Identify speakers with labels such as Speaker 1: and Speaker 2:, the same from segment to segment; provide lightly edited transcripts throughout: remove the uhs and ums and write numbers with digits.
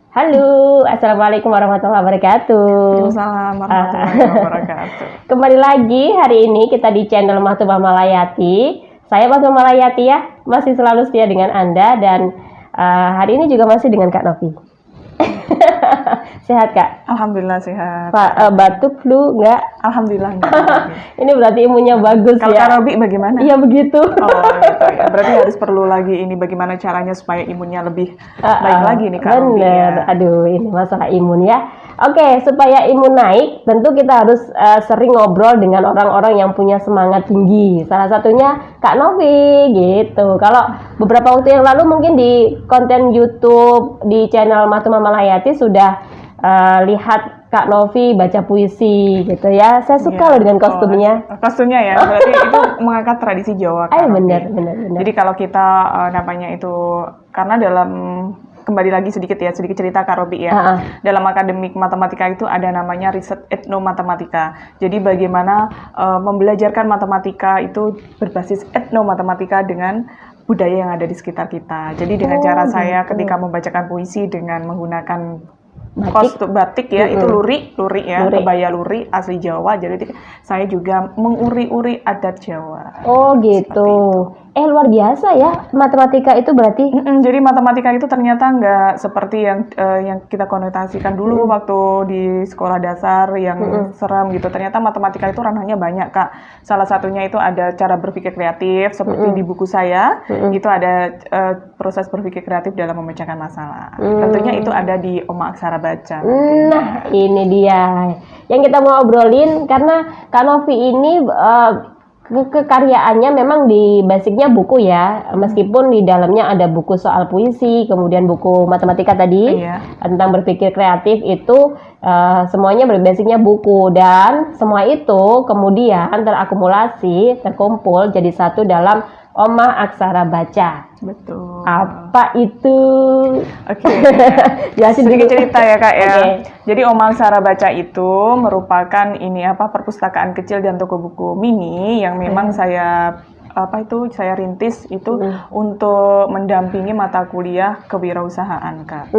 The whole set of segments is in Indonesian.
Speaker 1: Halo, Assalamualaikum warahmatullahi wabarakatuh.
Speaker 2: Waalaikumsalam warahmatullahi wabarakatuh.
Speaker 1: Kembali lagi hari ini kita di channel Mahtu Malayati. Saya Mahtu Malayati ya, masih selalu setia dengan Anda dan hari ini juga masih dengan Kak Novi. Sehat Kak?
Speaker 2: Alhamdulillah sehat.
Speaker 1: Batuk, flu enggak?
Speaker 2: Alhamdulillah enggak.
Speaker 1: Ini berarti imunnya bagus
Speaker 2: Kalau
Speaker 1: ya?
Speaker 2: Kak Robi bagaimana?
Speaker 1: Iya begitu.
Speaker 2: Oh gitu ya. Berarti harus perlu lagi ini bagaimana caranya supaya imunnya lebih baik lagi nih Kak Robi ya.
Speaker 1: Aduh ini masalah imun ya. Oke, supaya imun naik tentu kita harus sering ngobrol dengan orang-orang yang punya semangat tinggi. Salah satunya Kak Novi gitu. Kalau beberapa waktu yang lalu mungkin di konten YouTube di channel Mahtu Malayati sudah lihat Kak Novi baca puisi gitu ya. Saya suka loh dengan kostumnya.
Speaker 2: Kostumnya ya, berarti itu mengangkat tradisi Jawa Kak Robi.
Speaker 1: Benar.
Speaker 2: Jadi kalau kita namanya itu karena dalam kembali lagi sedikit cerita Kak Robi ya. Dalam akademik matematika itu ada namanya riset etnomatematika. Jadi bagaimana membelajarkan matematika itu berbasis etnomatematika dengan budaya yang ada di sekitar kita. Jadi dengan cara saya ketika membacakan puisi dengan menggunakan kostum batik ya, itu lurik ya, kebaya lurik asli Jawa. Jadi saya juga menguri-uri adat Jawa.
Speaker 1: Oh gitu. Luar biasa ya matematika itu berarti.
Speaker 2: Jadi matematika itu ternyata nggak seperti yang kita konotasikan dulu waktu di sekolah dasar yang serem gitu. Ternyata matematika itu ranahnya banyak Kak. Salah satunya itu ada cara berpikir kreatif seperti di buku saya. Itu ada proses berpikir kreatif dalam memecahkan masalah. Tentunya itu ada di Oma Aksara Baca.
Speaker 1: Nah ini dia yang kita mau obrolin karena Kak Novi ini kekaryaannya memang di basicnya buku ya, meskipun di dalamnya ada buku soal puisi, kemudian buku matematika tadi tentang berpikir kreatif itu semuanya berbasicnya buku dan semua itu kemudian terakumulasi, terkumpul jadi satu dalam Oma Aksara Baca.
Speaker 2: Betul.
Speaker 1: Apa itu?
Speaker 2: Oke. Jelasin sedikit cerita ya Kak ya. Jadi Oma Aksara Baca itu merupakan perpustakaan kecil dan toko buku mini yang memang saya rintis itu untuk mendampingi mata kuliah kewirausahaan Kak.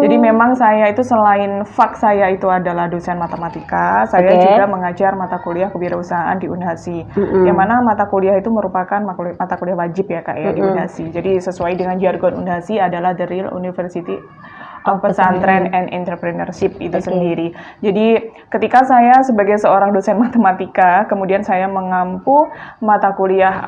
Speaker 2: Jadi memang saya itu selain saya itu adalah dosen matematika, saya juga mengajar mata kuliah kewirausahaan di Unhasi. Yang mana mata kuliah itu merupakan mata kuliah wajib ya Kak ya di Unhasi. Jadi sesuai dengan jargon Unhasi adalah The Real University of Pesantren and Entrepreneurship itu sendiri. Jadi ketika saya sebagai seorang dosen matematika, kemudian saya mengampu mata kuliah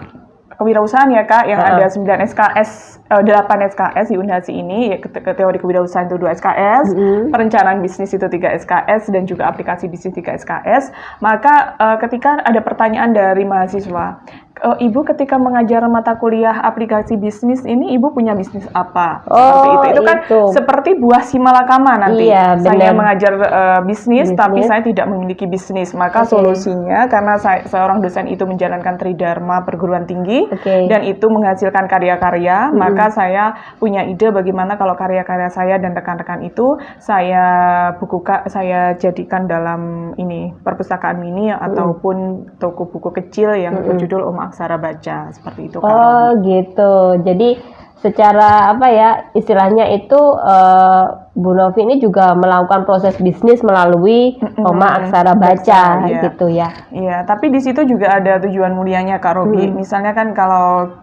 Speaker 2: kewirausahaan ya Kak, yang ada 9 SKS, 8 SKS di Unhasi ini, ya, teori kewirausahaan itu 2 SKS, perencanaan bisnis itu 3 SKS, dan juga aplikasi bisnis 3 SKS. Maka ketika ada pertanyaan dari mahasiswa, Ibu ketika mengajar mata kuliah aplikasi bisnis ini, Ibu punya bisnis apa? Seperti itu. Itu kan seperti buah simalakama nanti. Saya mengajar bisnis, tapi saya tidak memiliki bisnis. Maka solusinya, karena seorang dosen itu menjalankan tridharma perguruan tinggi, dan itu menghasilkan karya-karya, maka saya punya ide bagaimana kalau karya-karya saya dan rekan-rekan itu saya jadikan dalam perpustakaan mini ataupun toko buku kecil yang berjudul Oma Aksara Baca, seperti itu.
Speaker 1: Gitu. Jadi secara istilahnya itu Bu Novi ini juga melakukan proses bisnis melalui Oma Aksara Baca gitu ya. Iya,
Speaker 2: tapi di situ juga ada tujuan mulianya Kak Robi. Misalnya kan kalau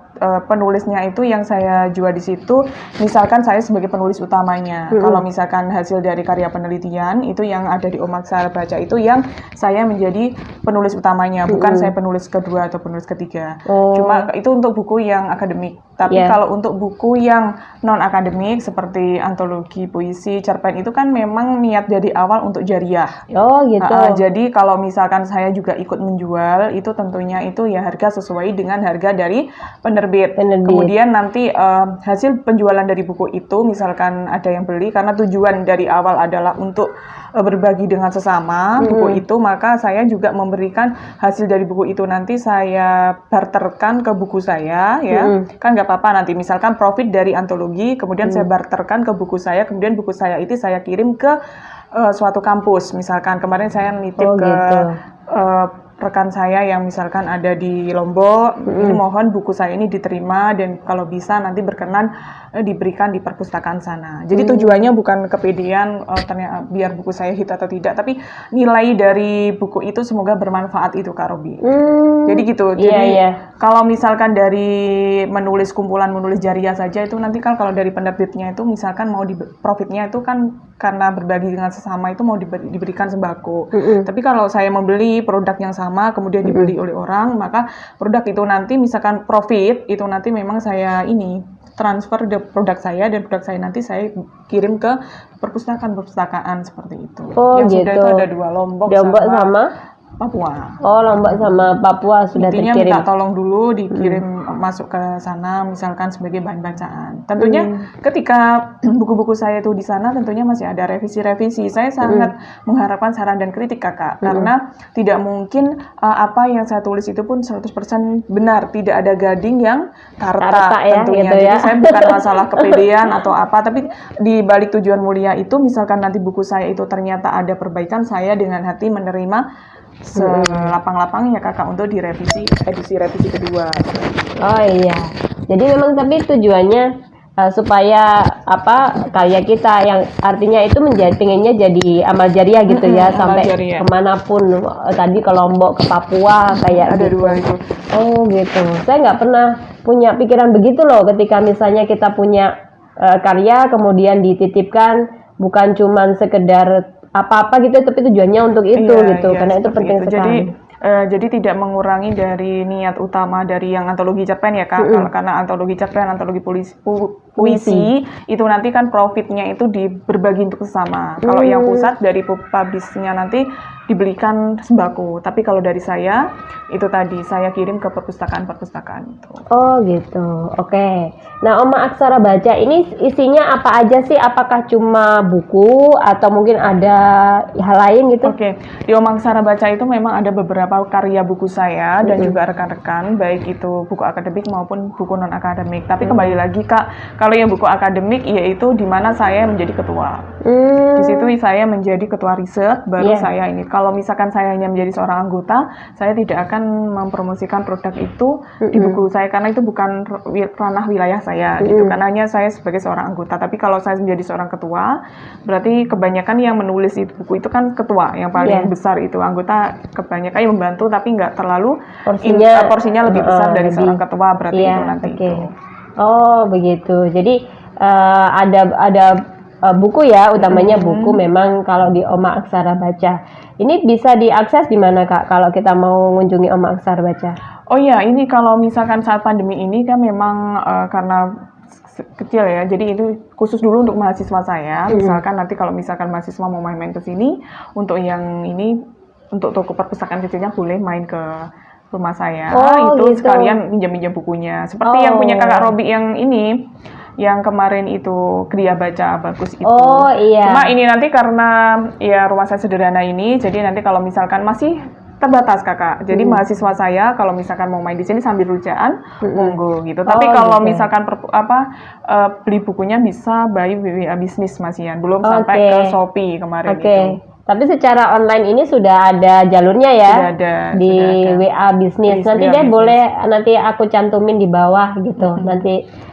Speaker 2: penulisnya itu yang saya jual di situ, misalkan saya sebagai penulis utamanya. Kalau misalkan hasil dari karya penelitian itu yang ada di Oma Aksara Baca itu yang saya menjadi penulis utamanya, bukan saya penulis kedua atau penulis ketiga. Cuma itu untuk buku yang akademik. Tapi kalau untuk buku yang non akademik seperti antologi puisi, cerpen itu kan memang niat dari awal untuk jariah. Jadi kalau misalkan saya juga ikut menjual, itu tentunya itu ya harga sesuai dengan harga dari penerbit. Kemudian nanti hasil penjualan dari buku itu misalkan ada yang beli, karena tujuan dari awal adalah untuk berbagi dengan sesama buku itu, maka saya juga memberikan hasil dari buku itu nanti saya barterkan ke buku saya ya. Kan nggak apa-apa nanti misalkan profit dari antologi kemudian saya barterkan ke buku saya, kemudian buku saya itu saya kirim ke suatu kampus. Misalkan kemarin saya nitip ke rekan saya yang misalkan ada di Lombok, ini mohon buku saya ini diterima dan kalau bisa nanti berkenan diberikan di perpustakaan sana. Jadi tujuannya bukan kepedean ternyata biar buku saya hit atau tidak, tapi nilai dari buku itu semoga bermanfaat itu Kak Robi. Jadi gitu. Jadi kalau misalkan dari kumpulan menulis jariah saja itu nanti kan kalau dari penerbitnya itu misalkan mau profitnya itu kan karena berbagi dengan sesama itu mau diberikan sembako. Tapi kalau saya membeli produk yang sama kemudian dibeli oleh orang, maka produk itu nanti misalkan profit itu nanti memang saya ini transfer produk saya dan produk saya nanti saya kirim ke perpustakaan seperti itu. Yang sudah itu ada 2, Lombok sama Papua.
Speaker 1: Oh, Lombok sama Papua sudah
Speaker 2: intinya
Speaker 1: terkirim.
Speaker 2: Minta tolong dulu dikirim masuk ke sana misalkan sebagai bahan bacaan. Tentunya ketika buku-buku saya itu di sana tentunya masih ada revisi-revisi. Saya sangat mengharapkan saran dan kritik Kakak karena tidak mungkin apa yang saya tulis itu pun 100% benar, tidak ada gading yang karta tentunya. Gitu ya. Jadi saya bukan masalah kepedean atau apa, tapi di balik tujuan mulia itu misalkan nanti buku saya itu ternyata ada perbaikan, saya dengan hati menerima selapang-lapangnya Kakak untuk direvisi edisi revisi kedua.
Speaker 1: Oh iya. Jadi memang tapi tujuannya supaya karya kita yang artinya itu pengennya jadi amal jariah gitu ya sampai kemanapun, tadi ke Lombok, ke Papua kayak
Speaker 2: ada
Speaker 1: gitu.
Speaker 2: 2 itu.
Speaker 1: Oh gitu. Saya nggak pernah punya pikiran begitu loh ketika misalnya kita punya karya kemudian dititipkan bukan cuman sekedar apa-apa gitu tapi tujuannya untuk itu gitu karena itu penting sekali.
Speaker 2: Jadi tidak mengurangi dari niat utama dari yang antologi cerpen ya Kak. Karena antologi cerpen, antologi puisi itu nanti kan profitnya itu berbagi untuk sesama. Kalau yang pusat dari publishnya nanti dibelikan sembako. Tapi kalau dari saya itu tadi saya kirim ke perpustakaan itu.
Speaker 1: Oh gitu. Oke. Nah, Oma Aksara Baca ini isinya apa aja sih? Apakah cuma buku atau mungkin ada hal lain gitu?
Speaker 2: Oke. Di Oma Aksara Baca itu memang ada beberapa karya buku saya dan juga rekan-rekan, baik itu buku akademik maupun buku non akademik. Tapi kembali lagi Kak, kalau yang buku akademik yaitu di mana saya menjadi ketua. Di situ saya menjadi ketua riset, baru saya ini. Kalau misalkan saya hanya menjadi seorang anggota, saya tidak akan mempromosikan produk itu di buku saya karena itu bukan ranah wilayah saya gitu. Karena hanya saya sebagai seorang anggota. Tapi kalau saya menjadi seorang ketua, berarti kebanyakan yang menulis itu buku itu kan ketua yang paling besar itu. Anggota kebanyakan yang membantu tapi nggak terlalu porsinya lebih besar dari seorang ketua berarti itu nanti. Itu.
Speaker 1: Oh begitu. Jadi ada buku ya, utamanya buku memang kalau di Oma Aksara Baca. Ini bisa diakses di mana Kak kalau kita mau mengunjungi Oma Aksara Baca?
Speaker 2: Oh iya, ini kalau misalkan saat pandemi ini kan memang karena kecil ya, jadi itu khusus dulu untuk mahasiswa saya. Misalkan nanti kalau misalkan mahasiswa mau main-main ke sini, untuk yang ini, untuk toko perpustakaan kecilnya boleh main ke rumah saya. Itu gitu. Sekalian minjam-minjam bukunya. Seperti yang punya Kakak Robi yang ini, yang kemarin itu Kriya Baca Bagus itu.
Speaker 1: Oh iya.
Speaker 2: Cuma ini nanti karena ya rumah saya sederhana ini, jadi nanti kalau misalkan masih terbatas Kakak. Jadi mahasiswa saya kalau misalkan mau main di sini sambil rujaan, monggo gitu. Tapi kalau misalkan beli bukunya bisa by WA Bisnis Mas Ian. Belum sampai ke Shopee kemarin itu.
Speaker 1: Tapi secara online ini sudah ada jalurnya ya?
Speaker 2: Sudah ada.
Speaker 1: Di WA Bisnis. Nanti deh boleh nanti aku cantumin di bawah gitu. Nanti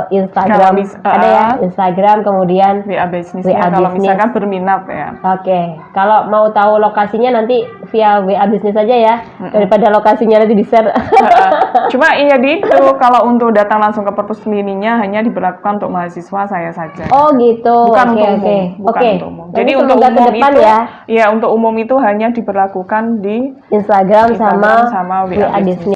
Speaker 1: Instagram ada ya, Instagram kemudian
Speaker 2: WA Bisnisnya kalau misalkan berminat ya.
Speaker 1: Oke. Kalau mau tahu lokasinya nanti via WA Bisnis aja ya, daripada lokasinya nanti di-share.
Speaker 2: Cuma iya itu kalau untuk datang langsung ke perpus mininya hanya diberlakukan untuk mahasiswa saya saja.
Speaker 1: Oh gitu.
Speaker 2: Bukan untuk umum. Bukan untuk umum. Jadi untuk umum itu ya untuk umum itu hanya diberlakukan di
Speaker 1: Instagram sama WA Bisnis.